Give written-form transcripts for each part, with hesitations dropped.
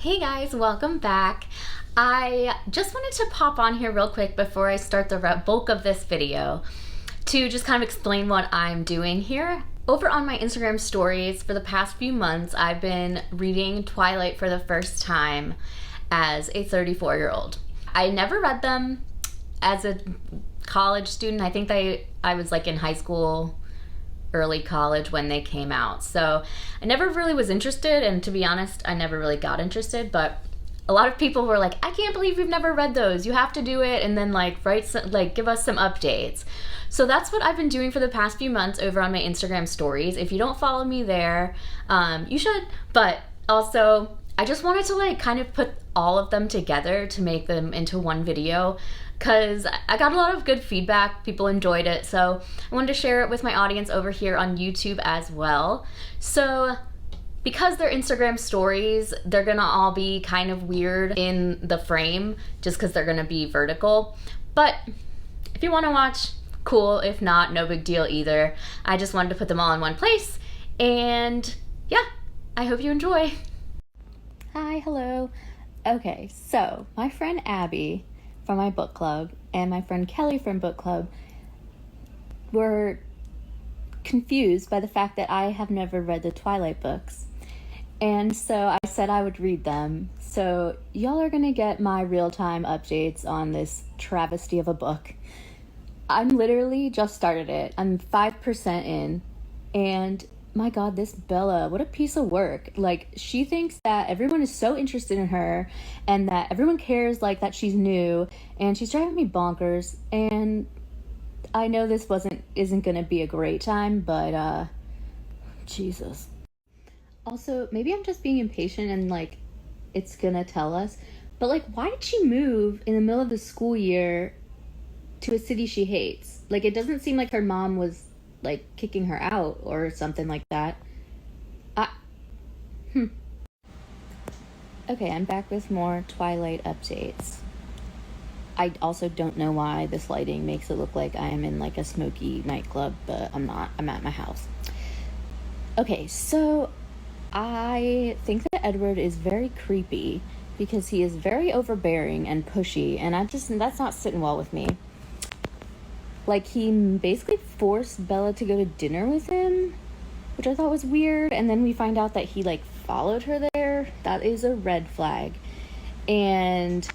Hey guys, welcome back. I just wanted to pop on here real quick before I start the bulk of this video to just kind of explain what I'm doing here. Over on my Instagram stories for the past few months, I've been reading Twilight for the first time as a 34-year-old. I never read them as a college student. I think I was like in high school, early college when they came out. So I never really was interested, and to be honest, I never really got interested, but a lot of people were like, I can't believe you've never read those. You have to do it and then give us some updates. So that's what I've been doing for the past few months over on my Instagram stories. If you don't follow me there, you should, but also I just wanted to kind of put all of them together to make them into one video, because I got a lot of good feedback. People enjoyed it, so I wanted to share it with my audience over here on YouTube as well. So because they're Instagram stories, they're gonna all be kind of weird in the frame just because they're gonna be vertical. But if you want to watch, cool. If not, no big deal either. I just wanted to put them all in one place, and yeah, I hope you enjoy. Hi, hello. Okay, so my friend Abby from my book club and my friend Kelly from book club were confused by the fact that I have never read the Twilight books. And so I said I would read them. So y'all are gonna get my real-time updates on this travesty of a book. I'm literally just started it. I'm 5% in, and my God, this Bella, what a piece of work. She thinks that everyone is so interested in her and that everyone cares that she's new, and she's driving me bonkers. And I know this isn't gonna be a great time, but Jesus. Also, maybe I'm just being impatient and it's gonna tell us, but why did she move in the middle of the school year to a city she hates? It doesn't seem like her mom was kicking her out or something like that. Okay, I'm back with more Twilight updates. I also don't know why this lighting makes it look like I am in a smoky nightclub, but I'm not. I'm at my house. Okay, so I think that Edward is very creepy because he is very overbearing and pushy, and that's not sitting well with me. He basically forced Bella to go to dinner with him, which I thought was weird, and then we find out that he followed her there. That is a red flag. And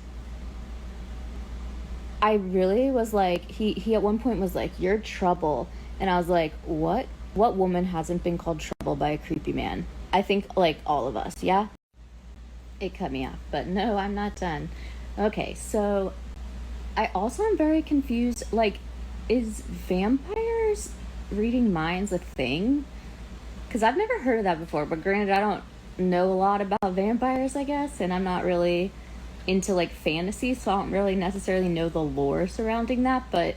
I really was he at one point was you're trouble, and I was like, what woman hasn't been called trouble by a creepy man? I think all of us, yeah? It cut me off, but no, I'm not done. Okay, so I also am very confused. Is vampires reading minds a thing? Because I've never heard of that before, but granted, I don't know a lot about vampires, I guess, and I'm not really into fantasy, so I don't really necessarily know the lore surrounding that, but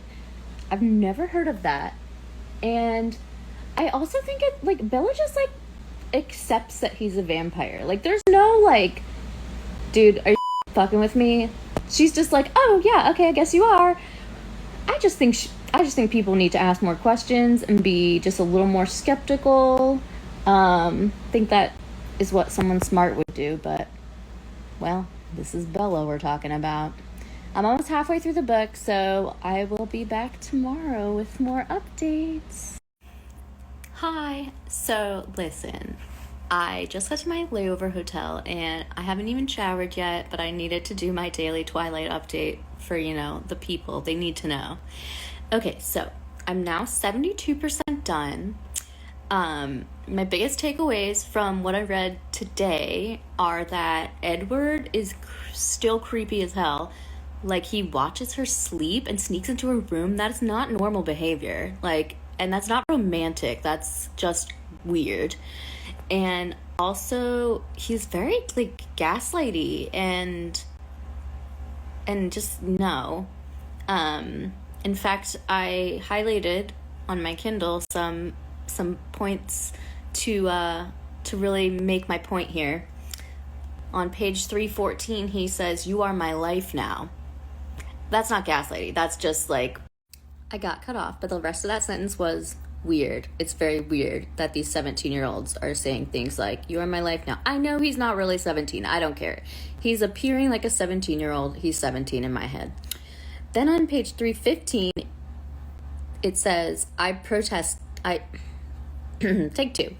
I've never heard of that. And I also think Bella just accepts that he's a vampire. There's no dude, are you fucking with me? She's just oh yeah, okay, I guess you are. I just think people need to ask more questions and be just a little more skeptical. Think that is what someone smart would do, but well, this is Bella we're talking about. I'm almost halfway through the book, so I will be back tomorrow with more updates. Hi. So listen, I just got to my layover hotel and I haven't even showered yet, but I needed to do my daily Twilight update for, the people. They need to know. Okay, so I'm now 72% done. My biggest takeaways from what I read today are that Edward is still creepy as hell. He watches her sleep and sneaks into her room. That is not normal behavior. And that's not romantic. That's just weird. And also, he's very gaslighty and just no. In fact, I highlighted on my Kindle some points to really make my point here. On page 314, he says, "You are my life now." That's not gaslighting. That's just I got cut off, but the rest of that sentence was weird. It's very weird that these 17-year-olds are saying things like, you are my life now. I know he's not really 17. I don't care. He's appearing like a 17-year-old. He's 17 in my head. Then on page 315, it says, take two.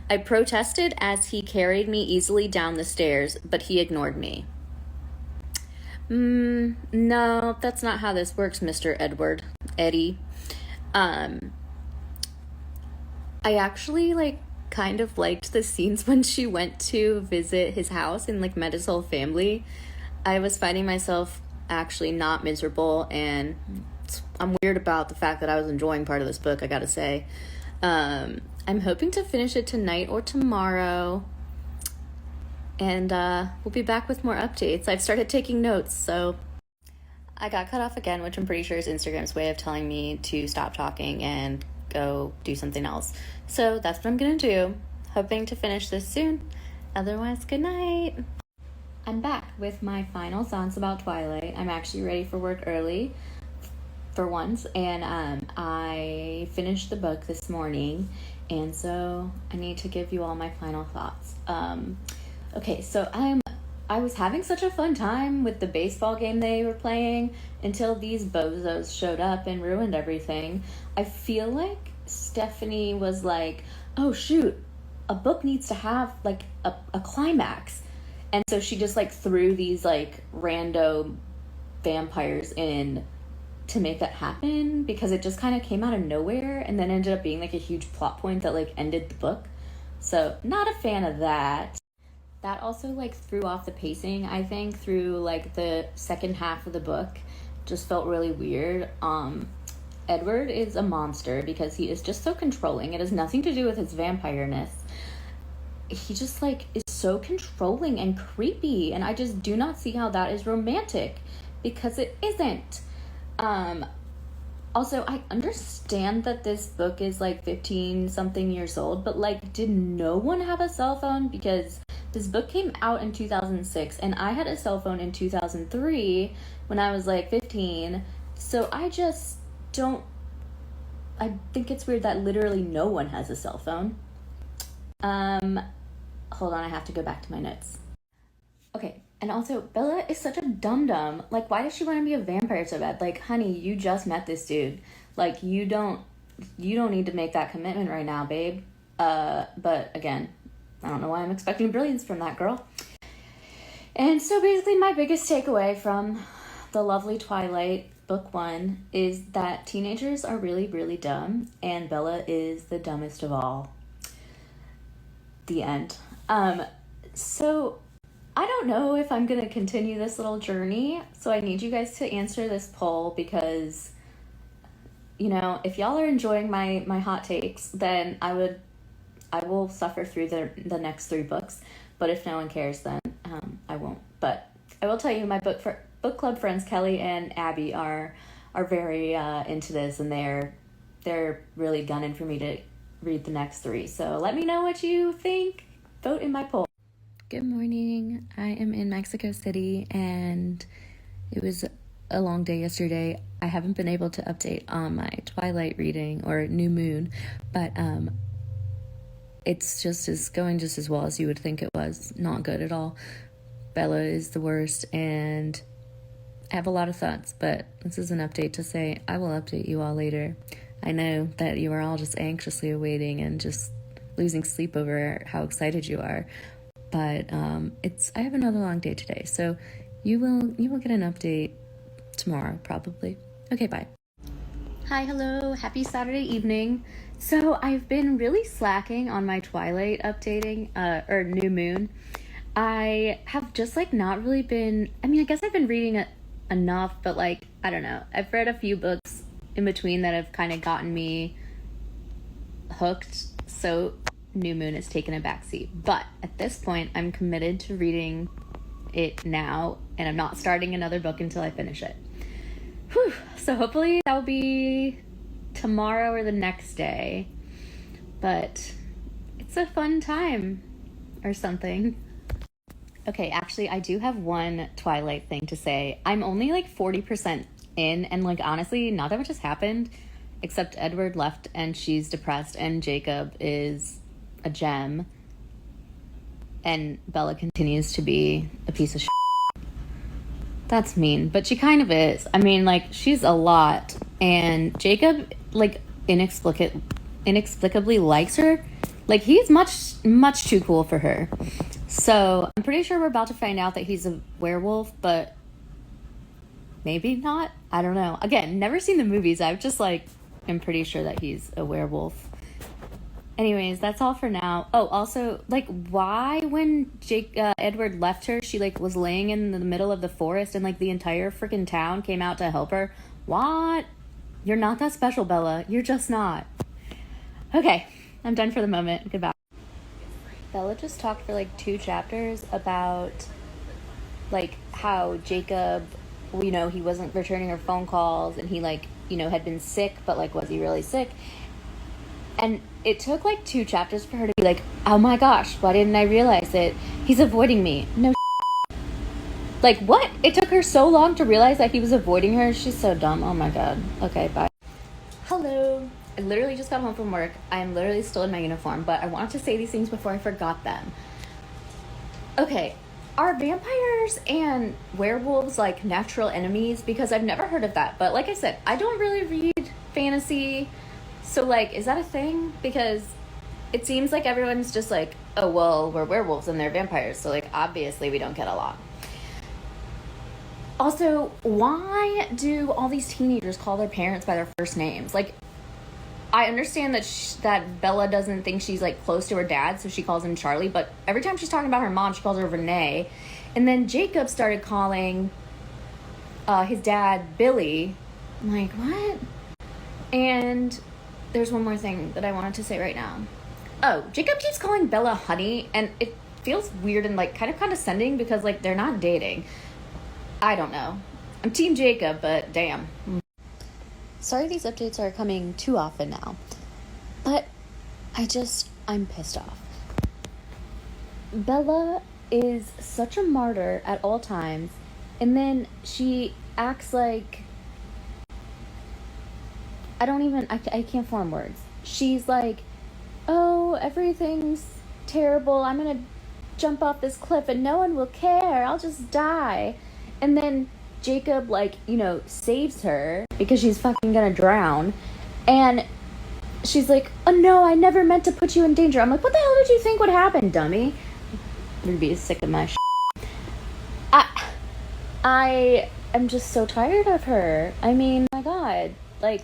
I protested as he carried me easily down the stairs, but he ignored me. No, that's not how this works, Mr. Eddie. I actually, kind of liked the scenes when she went to visit his house and, met his whole family. I was finding myself actually not miserable, and I'm weird about the fact that I was enjoying part of this book, I gotta say. I'm hoping to finish it tonight or tomorrow, and we'll be back with more updates. I've started taking notes, so I got cut off again, which I'm pretty sure is Instagram's way of telling me to stop talking and go do something else. So that's what I'm gonna do. Hoping to finish this soon. Otherwise, good night. I'm back with my final thoughts about Twilight. I'm actually ready for work early for once, and I finished the book this morning, and so I need to give you all my final thoughts. Okay, so I was having such a fun time with the baseball game they were playing until these bozos showed up and ruined everything. I feel like Stephanie was like, oh shoot, a book needs to have a climax. And so she just threw these rando vampires in to make that happen, because it just kind of came out of nowhere and then ended up being a huge plot point that ended the book. So not a fan of that. That also threw off the pacing, I think, through the second half of the book. Just felt really weird. Edward is a monster because he is just so controlling. It has nothing to do with his vampire-ness. He just is so controlling and creepy, and I just do not see how that is romantic, because it isn't. Also, I understand that this book is 15 something years old, but did no one have a cell phone? Because this book came out in 2006, and I had a cell phone in 2003 when I was 15. So I think it's weird that literally no one has a cell phone. Hold on, I have to go back to my notes. Okay, and also, Bella is such a dum-dum. Why does she want to be a vampire so bad? Honey, you just met this dude. You don't need to make that commitment right now, babe. But again, I don't know why I'm expecting brilliance from that girl. And so basically my biggest takeaway from the lovely Twilight book 1 is that teenagers are really, really dumb, and Bella is the dumbest of all. The end. So I don't know if I'm going to continue this little journey, so I need you guys to answer this poll, because, if y'all are enjoying my hot takes, then I will suffer through the next 3 books, but if no one cares, then I won't. But I will tell you, my book club friends Kelly and Abby are very into this, and they're really gunning for me to read the next 3. So let me know what you think. Vote in my poll. Good morning. I am in Mexico City, and it was a long day yesterday. I haven't been able to update on my Twilight reading or New Moon, but it's going just as well as you would think it was. Not good at all. Bella is the worst, and I have a lot of thoughts, but this is an update to say I will update you all later. I know that you are all just anxiously awaiting and just losing sleep over how excited you are, but I have another long day today, so you will get an update tomorrow, probably. Okay, bye. Hi, hello, happy Saturday evening. So I've been really slacking on my Twilight updating, or New Moon. I have just not really been, I guess I've been reading it enough, but I don't know. I've read a few books in between that have kind of gotten me hooked, so New Moon has taken a backseat. But at this point, I'm committed to reading it now, and I'm not starting another book until I finish it. Whew. So hopefully that will be tomorrow or the next day, but it's a fun time or something. Okay, actually, I do have one Twilight thing to say. I'm only 40% in, and honestly, not that much has happened. except Edward left and she's depressed and Jacob is a gem and Bella continues to be a piece of shit. That's mean, but she kind of is. I mean, like, she's a lot, and Jacob, like, inexplicably likes her. Like, he's much too cool for her. So I'm pretty sure we're about to find out that he's a werewolf, but maybe not. I don't know. Again, never seen the movies. I'm just like, I'm pretty sure that he's a werewolf. Anyways, that's all for now. Oh, also, like, why when Edward left her, she, like, was laying in the middle of the forest and, like, the entire freaking town came out to help her? What? You're not that special, Bella. You're just not. Okay, I'm done for the moment. Goodbye. Bella just talked for, like, 2 chapters about, like, how Jacob, you know, he wasn't returning her phone calls and he, like, you know, had been sick, but, like, was he really sick? And it took like 2 chapters for her to be like, oh my gosh, why didn't I realize it? He's avoiding me. No Like, what? It took her so long to realize that he was avoiding her. She's so dumb. Oh my god. Okay, bye. Hello. I literally just got home from work. I am literally still in my uniform, but I wanted to say these things before I forgot them. Okay, are vampires and werewolves like natural enemies? Because I've never heard of that. But like I said, I don't really read fantasy. So, like, is that a thing? Because it seems like everyone's just like, oh, well, we're werewolves and they're vampires. So, like, obviously we don't get along. Also, why do all these teenagers call their parents by their first names? Like, I understand that that Bella doesn't think she's, like, close to her dad, so she calls him Charlie. But every time she's talking about her mom, she calls her Renee. And then Jacob started calling his dad Billy. I'm like, what? And there's one more thing that I wanted to say right now. Oh, Jacob keeps calling Bella honey, and it feels weird and, like, kind of condescending because, like, they're not dating. I don't know. I'm Team Jacob, but damn. Sorry these updates are coming too often now, but I'm pissed off. Bella is such a martyr at all times, and then she acts like, I can't form words. She's like, oh, everything's terrible. I'm gonna jump off this cliff and no one will care. I'll just die. And then Jacob, like, you know, saves her because she's fucking gonna drown. And she's like, oh no, I never meant to put you in danger. I'm like, what the hell did you think would happen, dummy? I'm gonna be sick of my shit. I am just so tired of her. I mean, my god, like,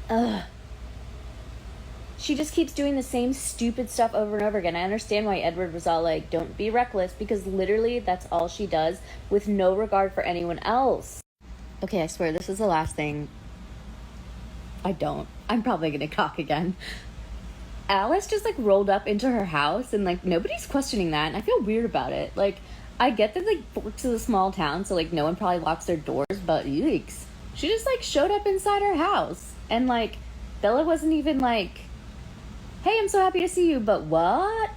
ugh. She just keeps doing the same stupid stuff over and over again. I understand why Edward was all like, don't be reckless, because literally that's all she does with no regard for anyone else. Okay, I swear this is the last thing. I'm probably gonna cock again. Alice just, like, rolled up into her house and, like, nobody's questioning that, and I feel weird about it. Like, I get that, like, Forks is a small town, so, like, no one probably locks their doors, but yikes. She just, like, showed up inside her house, and, like, Bella wasn't even like, hey, I'm so happy to see you, but what?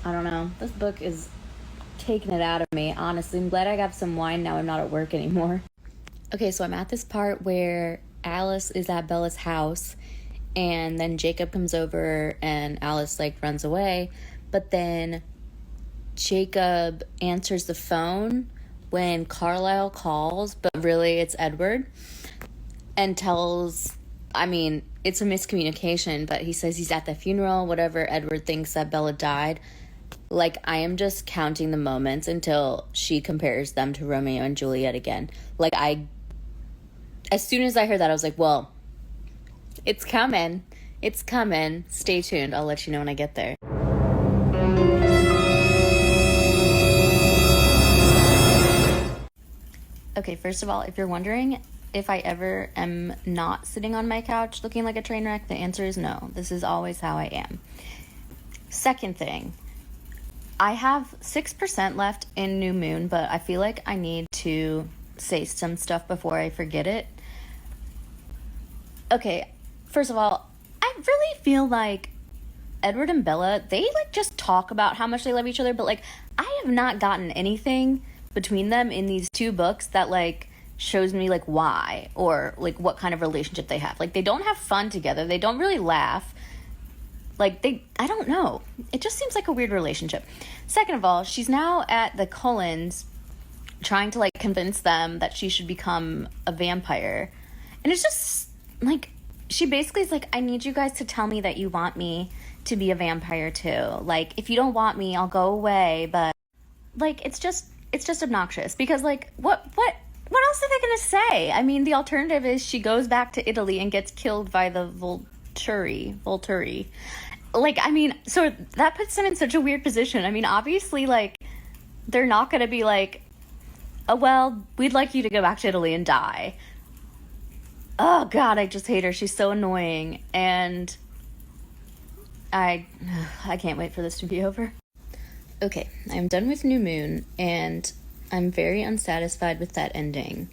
I don't know. This book is taking it out of me, honestly. I'm glad I got some wine now I'm not at work anymore. Okay, so I'm at this part where Alice is at Bella's house, and then Jacob comes over, and Alice, like, runs away. But then Jacob answers the phone when Carlisle calls, but really it's Edward, and tells, I mean, it's a miscommunication, but he says he's at the funeral, whatever. Edward thinks that Bella died. Like, I am just counting the moments until she compares them to Romeo and Juliet again. Like, as soon as I heard that, I was like, well, it's coming. It's coming. Stay tuned. I'll let you know when I get there. Okay, first of all, if you're wondering if I ever am not sitting on my couch looking like a train wreck, the answer is no. This is always how I am. Second thing, I have 6% left in New Moon, but I feel like I need to say some stuff before I forget it. Okay, first of all, I really feel like Edward and Bella, they, like, just talk about how much they love each other, but, like, I have not gotten anything between them in these 2 books that, like, shows me like why, or like what kind of relationship they have. Like, they don't have fun together, they don't really laugh, like I don't know, it just seems like a weird relationship. Second of all, she's now at the Cullens trying to like convince them that she should become a vampire, and it's just like, she basically is like, I need you guys to tell me that you want me to be a vampire too. Like, if you don't want me, I'll go away. But like, it's just obnoxious, because like, what else are they gonna say? I mean, the alternative is she goes back to Italy and gets killed by the Volturi. Like, I mean, so that puts them in such a weird position. I mean, obviously, like, they're not gonna be like, oh, well, we'd like you to go back to Italy and die. Oh, God, I just hate her. She's so annoying. And I can't wait for this to be over. Okay, I'm done with New Moon, and I'm very unsatisfied with that ending.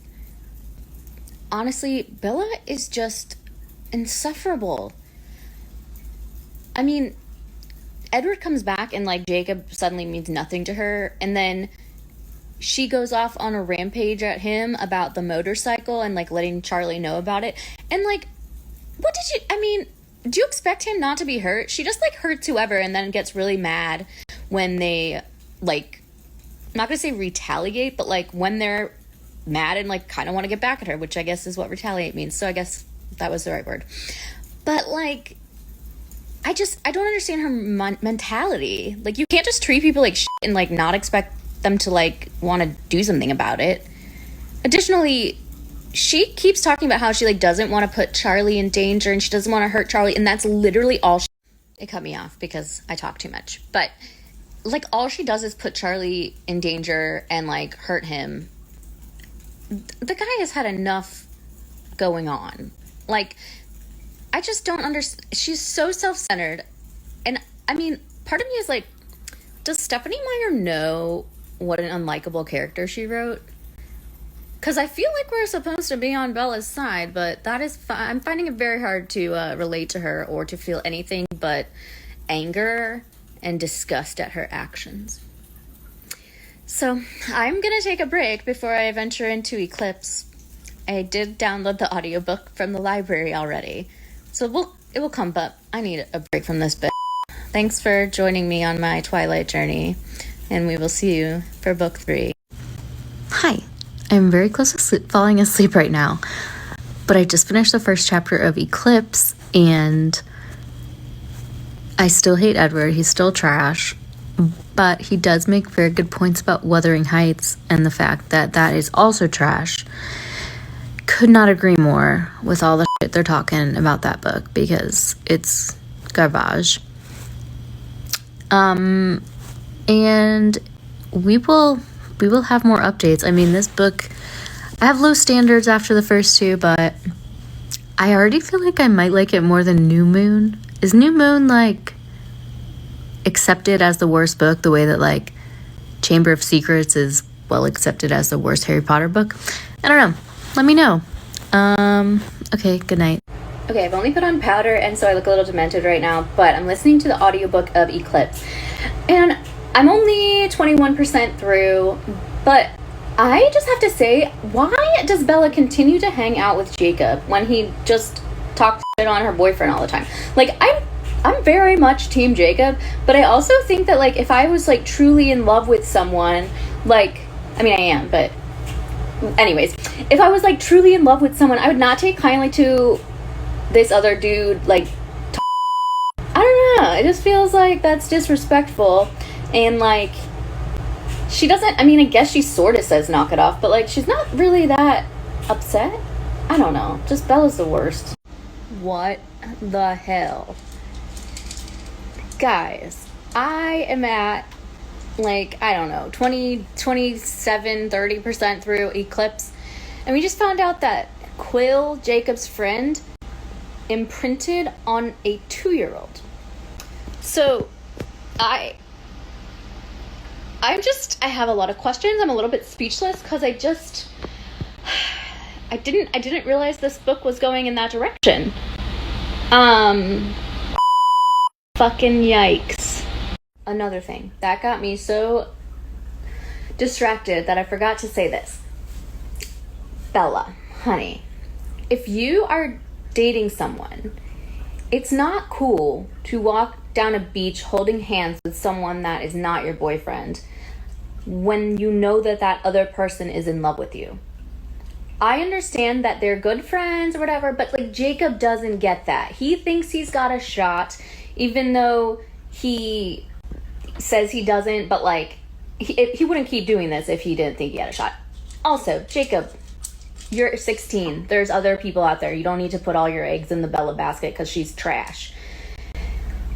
Honestly, Bella is just insufferable. I mean, Edward comes back, and, like, Jacob suddenly means nothing to her, and then she goes off on a rampage at him about the motorcycle and, like, letting Charlie know about it. And, like, do you expect him not to be hurt? She just, like, hurts whoever and then gets really mad when they, like, I'm not gonna say retaliate, but, like, when they're mad and, like, kind of want to get back at her, which I guess is what retaliate means. So I guess that was the right word. But, like, I don't understand her mentality. Like, you can't just treat people like shit and, like, not expect them to, like, want to do something about it. Additionally, she keeps talking about how she, like, doesn't want to put Charlie in danger and she doesn't want to hurt Charlie, and that's literally all it cut me off because I talk too much. But, like, all she does is put Charlie in danger and, like, hurt him. The guy has had enough going on. Like, I just don't understand. She's so self-centered. And, I mean, part of me is like, does Stephanie Meyer know what an unlikable character she wrote? Because I feel like we're supposed to be on Bella's side, but that is I'm finding it very hard to relate to her or to feel anything but anger and disgust at her actions. So I'm going to take a break before I venture into Eclipse. I did download the audiobook from the library already, so it will come, but I need a break from this bit. Thanks for joining me on my Twilight journey, and we will see you for book 3. Hi, I'm very close to falling asleep right now, but I just finished the first chapter of Eclipse, and I still hate Edward. He's still trash, but he does make very good points about Wuthering Heights and the fact that that is also trash. Could not agree more with all the shit they're talking about that book, because it's garbage. And we will have more updates. I mean, this book, I have low standards after the first 2, but I already feel like I might like it more than New Moon. Is New Moon, like, accepted as the worst book the way that, like, Chamber of Secrets is well accepted as the worst Harry Potter book? I don't know. Let me know. Okay, good night. Okay, I've only put on powder, and so I look a little demented right now, but I'm listening to the audiobook of Eclipse. And I'm only 21% through, but I just have to say, why does Bella continue to hang out with Jacob when he just talks shit on her boyfriend all the time? Like, I'm very much team Jacob, but I also think that, like, if I was, like, truly in love with someone, like, I mean, I am, but anyways, if I was, like, truly in love with someone, I would not take kindly to this other dude, like, I don't know, it just feels like that's disrespectful. And, like, she doesn't, I mean, I guess she sort of says knock it off, but, like, she's not really that upset. I don't know, just Bella's the worst. What the hell? Guys, I am at, like, I don't know, 20, 27, 30% through Eclipse, and we just found out that Quill, Jacob's friend, imprinted on a 2-year-old. So, I have a lot of questions. I'm a little bit speechless because I didn't realize this book was going in that direction. Fucking yikes. Another thing that got me so distracted that I forgot to say this. Bella, honey, if you are dating someone, it's not cool to walk down a beach holding hands with someone that is not your boyfriend when you know that that other person is in love with you. I understand that they're good friends or whatever, but like Jacob doesn't get that. He thinks he's got a shot, even though he says he doesn't, but like he wouldn't keep doing this if he didn't think he had a shot. Also, Jacob, you're 16. There's other people out there. You don't need to put all your eggs in the Bella basket because she's trash.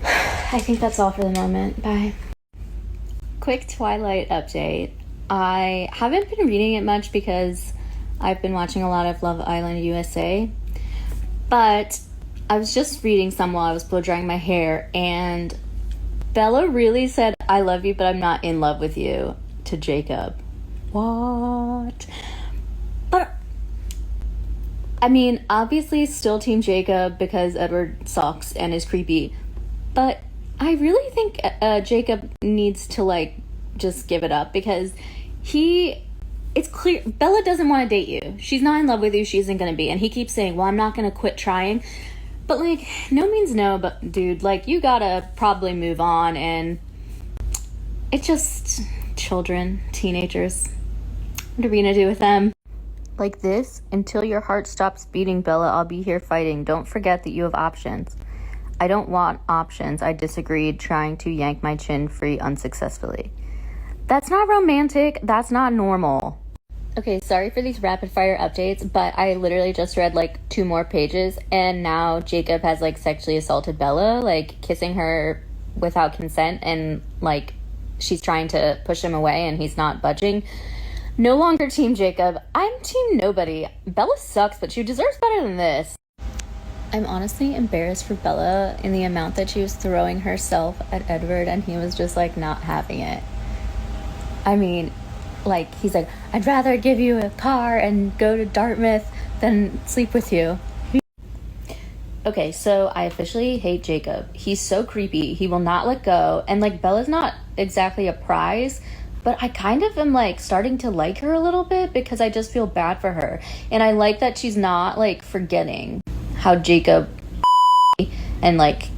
I think that's all for the moment. Bye. Quick Twilight update. I haven't been reading it much because I've been watching a lot of Love Island USA, but I was just reading some while I was blow drying my hair, and Bella really said, "I love you, but I'm not in love with you," to Jacob. What? But, I mean, obviously still Team Jacob because Edward sucks and is creepy, but I really think Jacob needs to, like, just give it up because it's clear Bella doesn't want to date you. She's not in love with you. She isn't going to be. And he keeps saying, well, I'm not going to quit trying. But, like, no means no. But, dude, like, you got to probably move on. And it's just children, teenagers. What are we going to do with them? Like this, until your heart stops beating, Bella, I'll be here fighting. Don't forget that you have options. I don't want options. I disagreed, trying to yank my chin free unsuccessfully. That's not romantic. That's not normal. Okay, sorry for these rapid fire updates, but I literally just read like 2 more pages and now Jacob has like sexually assaulted Bella, like kissing her without consent, and like she's trying to push him away and he's not budging. No longer Team Jacob. I'm Team Nobody. Bella sucks, but she deserves better than this. I'm honestly embarrassed for Bella in the amount that she was throwing herself at Edward and he was just like not having it. I mean, like, he's like, I'd rather give you a car and go to Dartmouth than sleep with you. Okay, so I officially hate Jacob. He's so creepy. He will not let go. And, like, Bella's not exactly a prize, but I kind of am, like, starting to like her a little bit because I just feel bad for her. And I like that she's not, like, forgetting how Jacob and, like,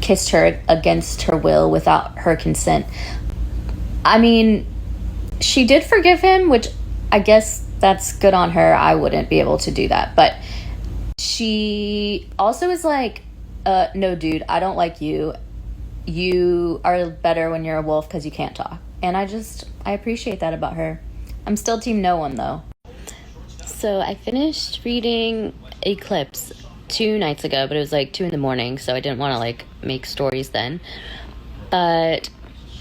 kissed her against her will without her consent. I mean, she did forgive him, which I guess that's good on her. I wouldn't be able to do that. But she also is like, no, dude, I don't like you. You are better when you're a wolf because you can't talk. And I appreciate that about her. I'm still Team No One, though. So I finished reading Eclipse 2 nights ago, but it was like 2 in the morning, so I didn't want to like make stories then. But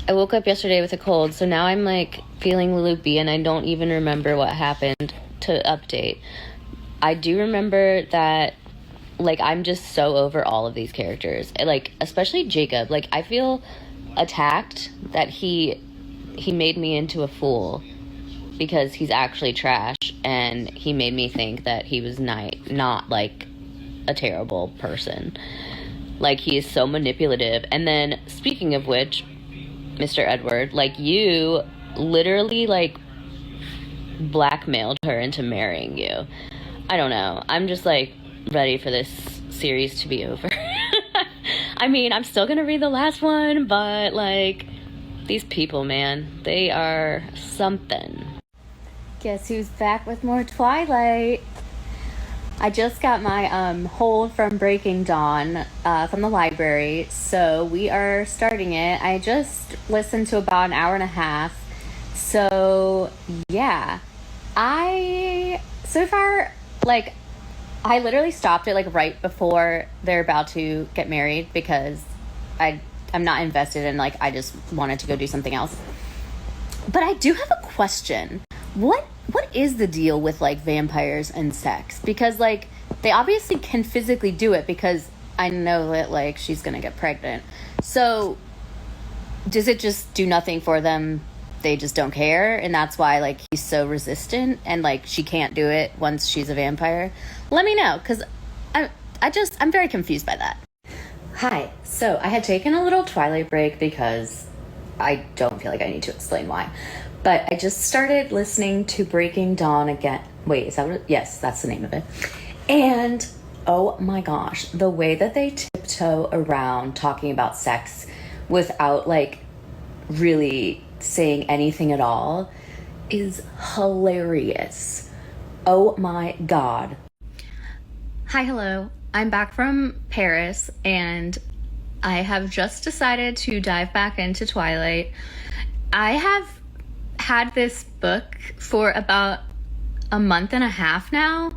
I woke up yesterday with a cold, so now I'm like feeling loopy and I don't even remember what happened to update. I do remember that like I'm just so over all of these characters, like especially Jacob. Like I feel attacked that he made me into a fool because he's actually trash, and he made me think that he was not like a terrible person. Like he is so manipulative. And then speaking of which, Mr. Edward, like you literally like blackmailed her into marrying you. I don't know. I'm just like ready for this series to be over. I mean, I'm still gonna read the last one, but like these people, man, they are something. Guess who's back with more Twilight? I just got my hold from Breaking Dawn from the library, so we are starting it. I just listened to about an hour and a half, so yeah. So far, like, I literally stopped it like right before they're about to get married because I'm not invested and like I just wanted to go do something else. But I do have a question. What is the deal with like vampires and sex? Because like they obviously can physically do it because I know that like she's gonna get pregnant. So does it just do nothing for them? They just don't care, and that's why like he's so resistant and like she can't do it once she's a vampire? Let me know, because I'm very confused by that. Hi. So I had taken a little Twilight break because I don't feel like I need to explain why. But I just started listening to Breaking Dawn again. Wait, is that what yes, that's the name of it. And oh my gosh, the way that they tiptoe around talking about sex without like really saying anything at all is hilarious. Oh my god. Hi, hello. I'm back from Paris and I have just decided to dive back into Twilight. I have had this book for about a month and a half now,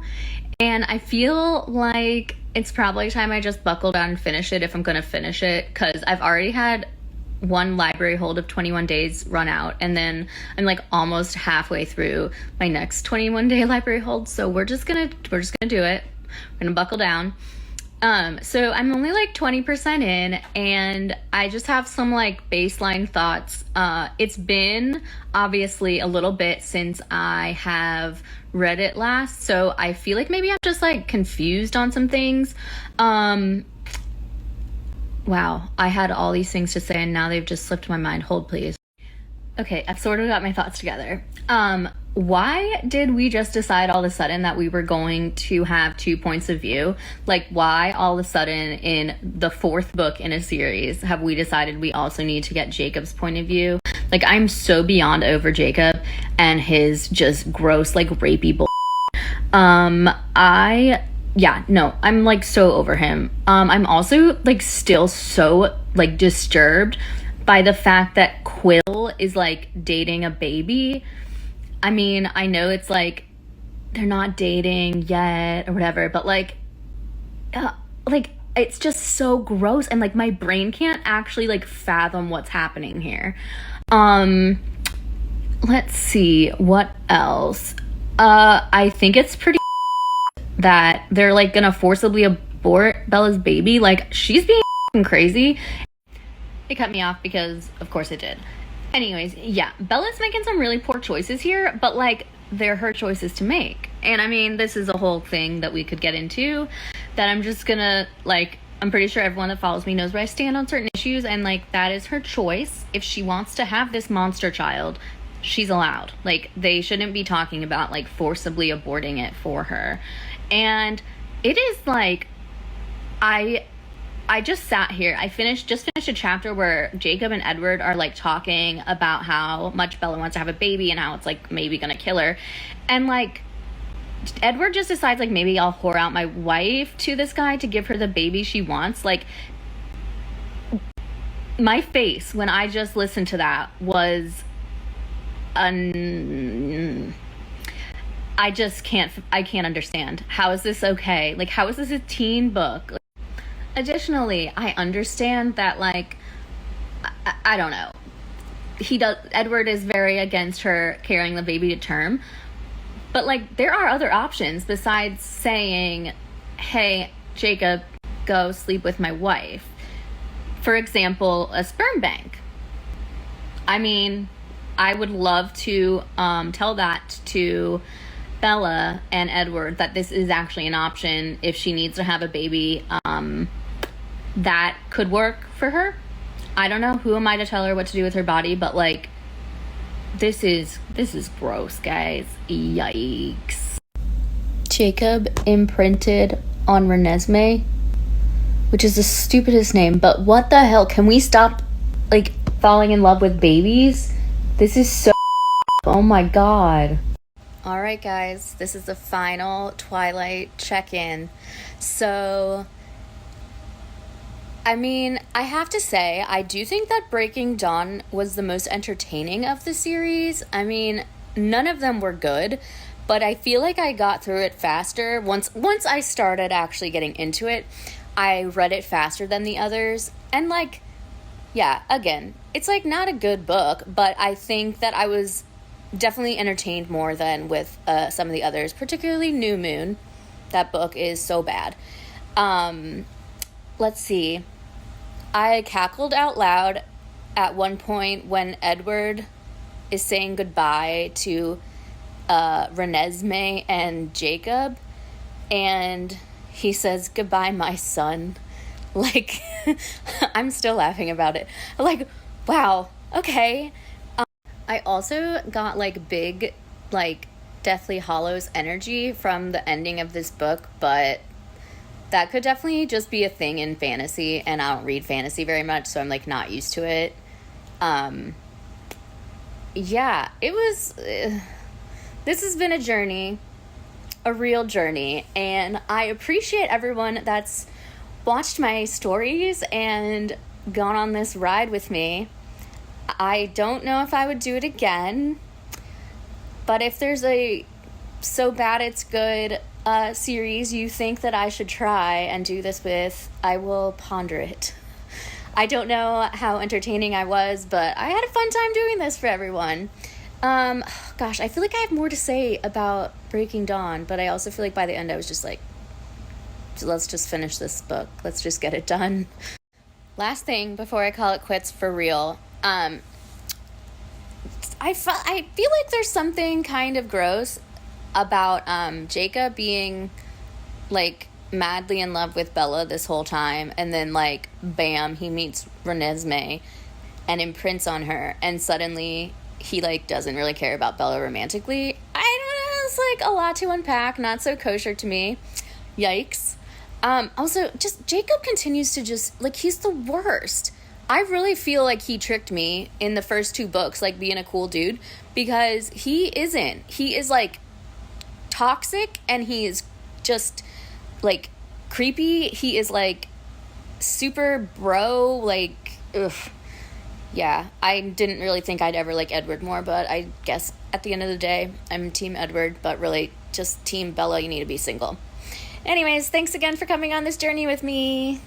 and I feel like it's probably time I just buckle down and finish it if I'm gonna finish it, because I've already had one library hold of 21 days run out, and then I'm like almost halfway through my next 21-day library hold, so we're just gonna do it. We're gonna buckle down. So I'm only like 20% in, and I just have some like baseline thoughts. It's been obviously a little bit since I have read it last, so I feel like maybe I'm just like confused on some things. Wow, I had all these things to say and now they've just slipped my mind. Hold please. Okay, I've sort of got my thoughts together. Why did we just decide all of a sudden that we were going to have 2 points of view? Like, why all of a sudden in the 4th book in a series have we decided we also need to get Jacob's point of view? Like, I'm so beyond over Jacob and his just gross, like, rapey bull. I'm like so over him. I'm also like still so like disturbed by the fact that Quill is like dating a baby. I mean, I know it's like they're not dating yet or whatever, but like it's just so gross, and like my brain can't actually like fathom what's happening here. Let's see what else. I think it's pretty that they're like gonna forcibly abort Bella's baby. Like, she's being crazy. It cut me off because of course it did. Anyways, yeah, Bella's making some really poor choices here, but like they're her choices to make. And I mean, this is a whole thing that we could get into that I'm just gonna like, I'm pretty sure everyone that follows me knows where I stand on certain issues, and like that is her choice. If she wants to have this monster child, she's allowed. Like, they shouldn't be talking about like forcibly aborting it for her. And it is like, I just sat here. I just finished a chapter where Jacob and Edward are like talking about how much Bella wants to have a baby and how it's like maybe gonna kill her. And like Edward just decides like, maybe I'll whore out my wife to this guy to give her the baby she wants. Like, my face when I just listened to that was I can't understand. How is this okay? Like, how is this a teen book? Additionally, I understand that, like, I don't know. Edward is very against her carrying the baby to term. But, like, there are other options besides saying, hey, Jacob, go sleep with my wife. For example, a sperm bank. I mean, I would love to tell that to Bella and Edward that this is actually an option if she needs to have a baby. That could work for her. I don't know. Who am I to tell her what to do with her body? But like, this is gross, guys. Yikes. Jacob imprinted on Renesmee, which is the stupidest name, but what the hell? Can we stop like falling in love with babies? This is so oh my god. All right, guys, this is the final Twilight check-in. So, I mean, I have to say, I do think that Breaking Dawn was the most entertaining of the series. I mean, none of them were good, but I feel like I got through it faster. Once I started actually getting into it, I read it faster than the others. And like, yeah, again, it's like not a good book, but I think that I was definitely entertained more than with some of the others, particularly New Moon. That book is so bad. Let's see. I cackled out loud at one point when Edward is saying goodbye to Renesmee and Jacob, and he says, "Goodbye, my son." Like, I'm still laughing about it. Like, wow, okay. I I also got like big, like Deathly Hallows energy from the ending of this book, but that could definitely just be a thing in fantasy, and I don't read fantasy very much, so I'm like not used to it. Yeah, it was, this has been a journey, a real journey, and I appreciate everyone that's watched my stories and gone on this ride with me. I don't know if I would do it again, but if there's a So Bad It's Good series you think that I should try and do this with, I will ponder it. I don't know how entertaining I was, but I had a fun time doing this for everyone. Gosh, I feel like I have more to say about Breaking Dawn, but I also feel like by the end I was just like, let's just finish this book. Let's just get it done. Last thing before I call it quits for real. I feel like there's something kind of gross about Jacob being like madly in love with Bella this whole time, and then like bam, he meets Renesmee and imprints on her, and suddenly he like doesn't really care about Bella romantically. I don't know, it's like a lot to unpack, not so kosher to me. Yikes. Also, just Jacob continues to just like, he's the worst. I really feel like he tricked me in the first 2 books, like being a cool dude, because he isn't. He is like toxic, and he is just like creepy. He is like super bro, like, ugh. Yeah, I didn't really think I'd ever like Edward more, but I guess at the end of the day, I'm Team Edward, but really just Team Bella, you need to be single. Anyways, thanks again for coming on this journey with me.